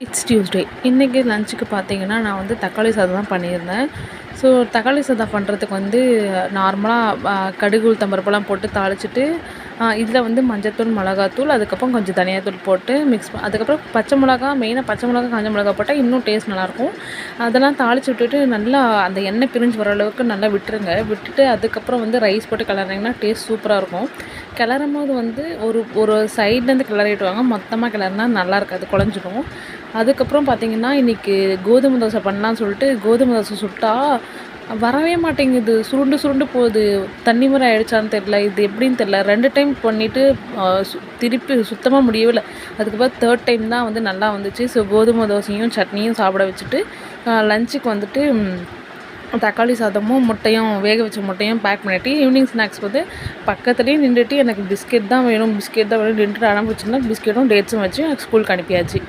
It's Tuesday. இன்றைக்கி லஞ்சுக்கு பார்த்தீங்கன்னா, நான் வந்து தக்காளி சாதம் தான் பண்ணியிருந்தேன். ஸோ தக்காளி சாதம் பண்ணுறதுக்கு வந்து நார்மலாக கடுகு, உளுத்தம் பருப்புலாம் போட்டு தாளிச்சுட்டு, இதில் வந்து மஞ்சத்தூள், மிளகாத்தூள், அதுக்கப்புறம் கொஞ்சம் தனியாத்தூள் போட்டு அதுக்கப்புறம் பச்சை மிளகா, மெயினாக பச்சை மிளகா, காஞ்ச மிளகா போட்டால் இன்னும் டேஸ்ட் நல்லாயிருக்கும். அதெல்லாம் தாளித்து விட்டுட்டு நல்லா அந்த எண்ணெய் பிரிஞ்சு வர அளவுக்கு நல்லா விட்டுருங்க. விட்டுட்டு அதுக்கப்புறம் வந்து ரைஸ் போட்டு கிளறினீங்கன்னா டேஸ்ட் சூப்பராக இருக்கும். கிளறும்போது வந்து ஒரு ஒரு சைட்லேருந்து கிளறிட்டு வாங்க. மொத்தமாக கிளறுனா நல்லா இருக்காது, குழஞ்சிடும். அதுக்கப்புறம் பார்த்தீங்கன்னா, இன்றைக்கி கோதுமை தோசை பண்ணலான்னு சொல்லிட்டு கோதுமை தோசை சுட்டா வரவே மாட்டேங்குது. சுருண்டு சுருண்டு போகுது. தண்ணி மாரி ஆயிடுச்சான்னு தெரில. இது எப்படின்னு தெரில. 2 டைம் பண்ணிவிட்டு திருப்பி சுத்தமாக முடியவே இல்ல. அதுக்கப்புறம் 3 டைம் தான் வந்து நல்லா வந்துச்சு. ஸோ கோதுமை தோசையும் சட்னியும் சாப்பிட வச்சுட்டு லஞ்சுக்கு வந்துட்டு தக்காளி சாதமும் முட்டையும் வேக வச்ச முட்டையும் பேக் பண்ணிவிட்டு ஈவினிங் ஸ்நாக்ஸ் வந்து பக்கத்துலேயே நின்றுட்டு எனக்கு பிஸ்கெட் தான் வேணும் நின்றுட்டு அடம் பிடிச்சிருந்தா பிஸ்கெட்டும் டேட்ஸும் வச்சு ஸ்கூலுக்கு அனுப்பியாச்சு.